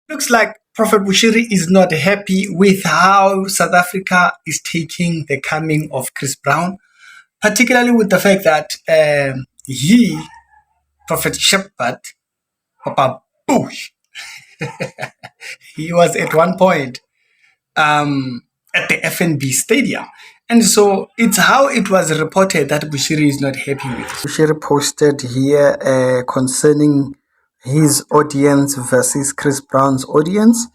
Looks like Prophet Bushiri is not happy with how South Africa is taking the coming of Chris Brown, particularly with the fact that Prophet Shepherd, Papa Bush, he was at one point at the FNB stadium. And so it's how it was reported that Bushiri is not happy with. Bushiri posted here concerning his audience versus Chris Brown's audience.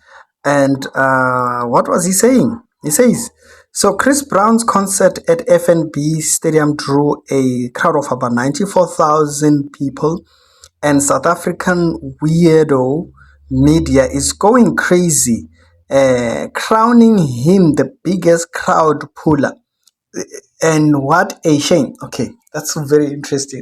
And what was he saying? He says, so Chris Brown's concert at FNB Stadium drew a crowd of about 94,000 people, and South African weirdo media is going crazy, crowning him the biggest crowd puller. And what a shame. Okay, that's very interesting.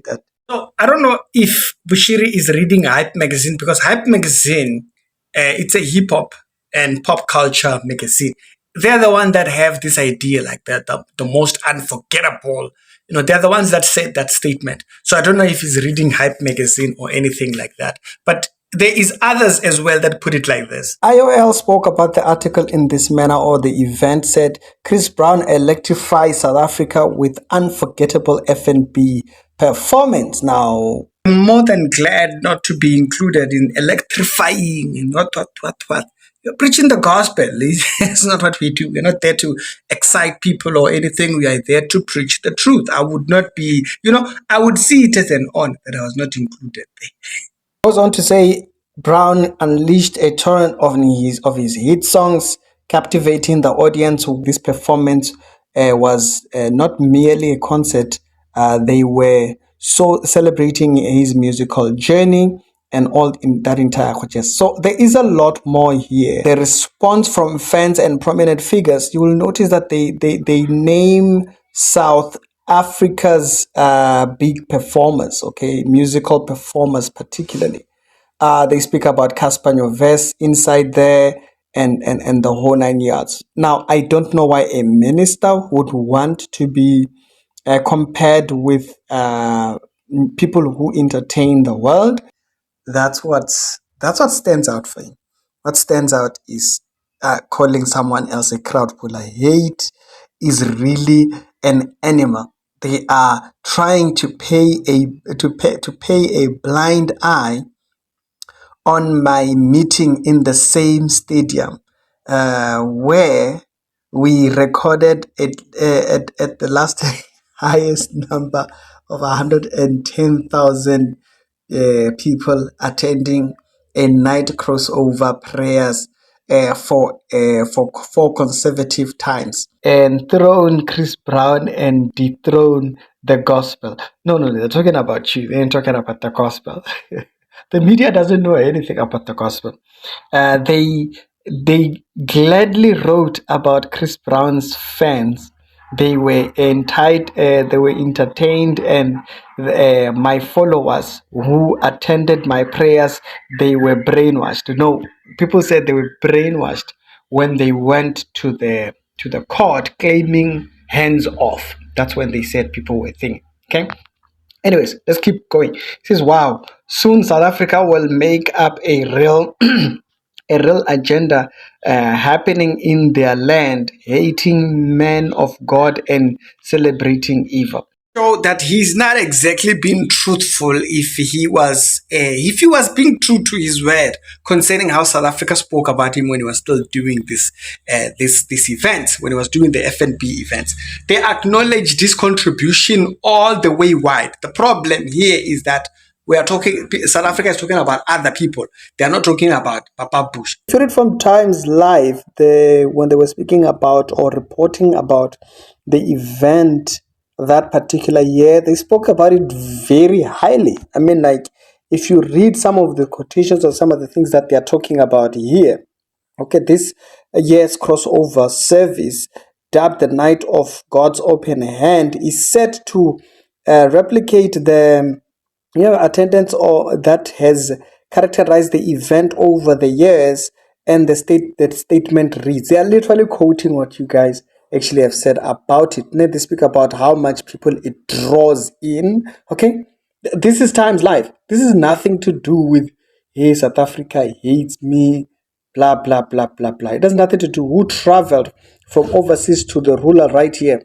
So I don't know if Bushiri is reading Hype magazine, because Hype magazine, it's a hip hop and pop culture magazine. They're the ones that have this idea like that, the most unforgettable. They're the ones that said that statement. So I don't know if he's reading Hype magazine or anything like that. But there is others as well that put it like this. IOL spoke about the article in this manner, or the event said, Chris Brown electrifies South Africa with unforgettable FNB performance. Now, I'm more than glad not to be included in electrifying and what. You're preaching the gospel. It's not what we do. We're not there to excite people or anything. We are there to preach the truth. I would not be, I would see it as an honor that I was not included there. Goes on to say, Brown unleashed a torrent of his hit songs, captivating the audience. This performance was not merely a concert. They were so celebrating his musical journey and all in that entire contest. So there is a lot more here. The response from fans and prominent figures, you will notice that they name South Africa's big performers, okay, musical performers particularly. They speak about Casper Nyovest inside there and the whole 9 yards. Now, I don't know why a minister would want to be compared with people who entertain the world. That's what stands out for him. What stands out is calling someone else a crowd puller. Hate is really an animal. They are trying to pay a blind eye on my meeting in the same stadium where we recorded it at the last highest number of 110,000 people attending a night crossover prayers for 4 consecutive times, and throne Chris Brown and dethrone the gospel. No, they're talking about you. They ain't talking about the gospel. The media doesn't know anything about the gospel. They gladly wrote about Chris Brown's fans. They were they were entertained, and my followers who attended my prayers, they were brainwashed. No, people said they were brainwashed when they went to the court claiming hands off. That's when they said people were thinking. Okay. Anyways, let's keep going. It says, wow, soon South Africa will make up a real a real agenda happening in their land, hating men of God and celebrating evil. So that he's not exactly being truthful if he was being true to his word concerning how South Africa spoke about him when he was still doing this event, when he was doing the FNB events. They acknowledged his contribution all the way wide. The problem here is that South Africa is talking about other people. They are not talking about Papa Bush. I read from Times Live when they were speaking about or reporting about the event that particular year. They spoke about it very highly. I mean, like, if you read some of the quotations or some of the things that they are talking about here, okay, this year's crossover service, dubbed the Night of God's Open Hand, is set to replicate the attendance or that has characterized the event over the years. And the statement reads, they are literally quoting what you guys actually have said about it. They speak about how much people it draws in. Okay, this is Times Live. This is nothing to do with, hey, South Africa hates me. blah, blah, blah, blah, blah. It has nothing to do who traveled from overseas to the ruler right here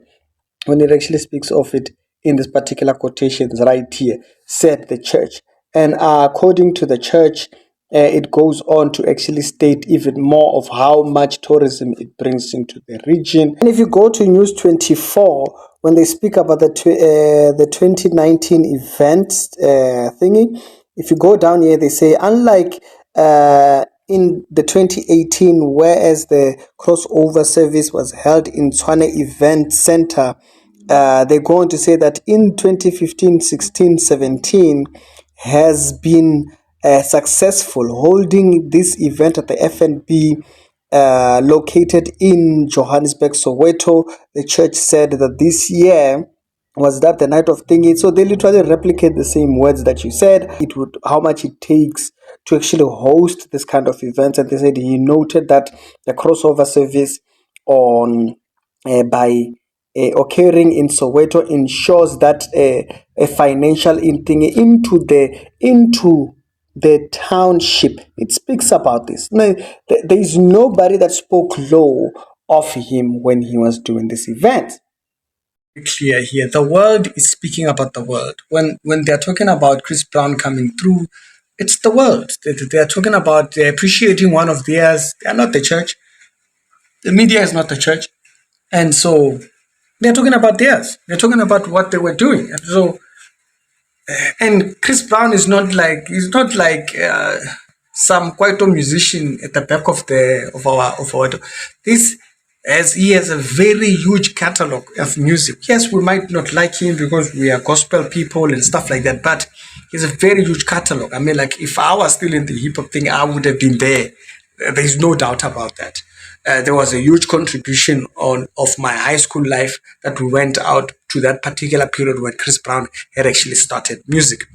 when it actually speaks of it in this particular quotations right here, said the church. And according to the church, it goes on to actually state even more of how much tourism it brings into the region. And if you go to News 24, when they speak about the 2019 event thingy, if you go down here, they say, unlike in the 2018, whereas the crossover service was held in Tshwane Event Center, they're going to say that in 2015, 16, 17 has been successful holding this event at the FNB located in Johannesburg, Soweto. The church said that this year was that the night of thingy. So they literally replicate the same words that you said. It would how much it takes to actually host this kind of events. And they said he noted that the crossover service on by occurring in Soweto ensures that a financial in thing into the township. It speaks about this. No, there is nobody that spoke low of him when he was doing this event. Clear here. The world is speaking about the world. When they're talking about Chris Brown coming through, it's the world. They're talking about they're appreciating one of theirs. They're not the church. The media is not the church. And so they're talking about theirs. They're talking about what they were doing. And so and Chris Brown is not like some kwaito musician at the back of our this as he has a very huge catalog of music. Yes, we might not like him because we are gospel people and stuff like that, but he's a very huge catalog. I mean, like if I was still in the hip hop thing, I would have been there. There's no doubt about that. There was a huge contribution on of my high school life that we went out to that particular period when Chris Brown had actually started music.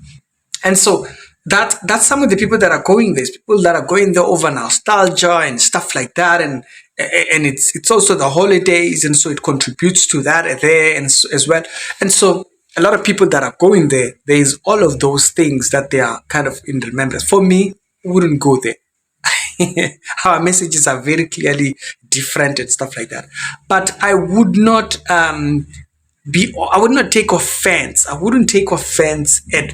And so that's some of the people that are going there. People that are going there over nostalgia and stuff like that, and it's also the holidays, and so it contributes to that there and so, as well. And so a lot of people that are going there, there is all of those things that they are kind of in remembrance. For me, I wouldn't go there. Our messages are very clearly different and stuff like that. But I would not I would not take offense. I wouldn't take offense at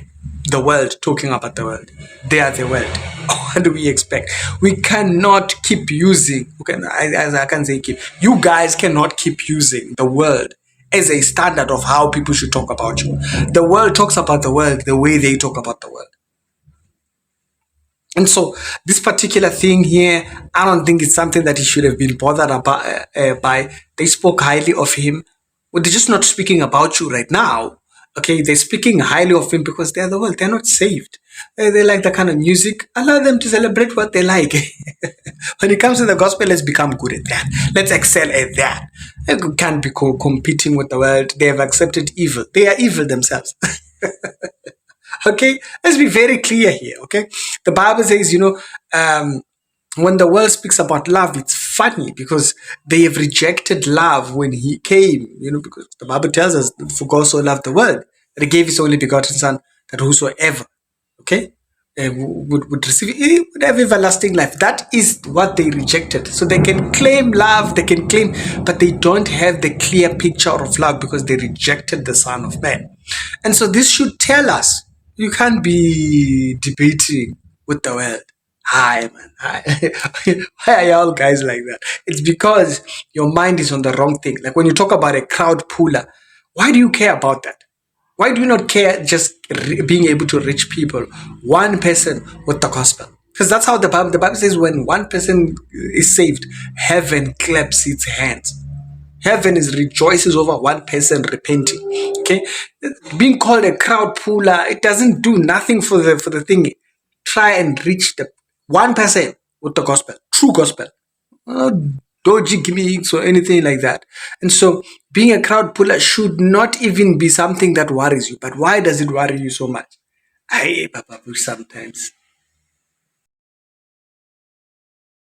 the world talking about the world. They are the world. What do we expect? We cannot keep using. Okay, as I can say, keep. You guys cannot keep using the world as a standard of how people should talk about you. The world talks about the world the way they talk about the world. And so this particular thing here, I don't think it's something that he should have been bothered about by. They spoke highly of him. Well, they're just not speaking about you right now. Okay, they're speaking highly of him because they're the world. They're not saved. They like the kind of music. Allow them to celebrate what they like. When it comes to the gospel, let's become good at that. Let's excel at that. They can't be competing with the world. They have accepted evil. They are evil themselves. Okay, let's be very clear here. Okay, the Bible says, when the world speaks about love, it's funny because they have rejected love when he came, because the Bible tells us, for God so loved the world that he gave his only begotten son, that whosoever, okay, would receive, he would have everlasting life. That is what they rejected. So they can claim love, they can claim, but they don't have the clear picture of love because they rejected the Son of Man. And so this should tell us, you can't be debating with the world. Hi, man. Hi. Why are y'all guys like that? It's because your mind is on the wrong thing. Like when you talk about a crowd puller, why do you care about that? Why do you not care just being able to reach people, one person with the gospel? Because that's how the Bible says when one person is saved, heaven claps its hands. Heaven is rejoices over one person repenting. Okay, being called a crowd puller, it doesn't do nothing for the thing. Try and reach the one person with the gospel, true gospel, not dodgy gimmicks or anything like that. And so, being a crowd puller should not even be something that worries you. But why does it worry you so much? I Papa sometimes.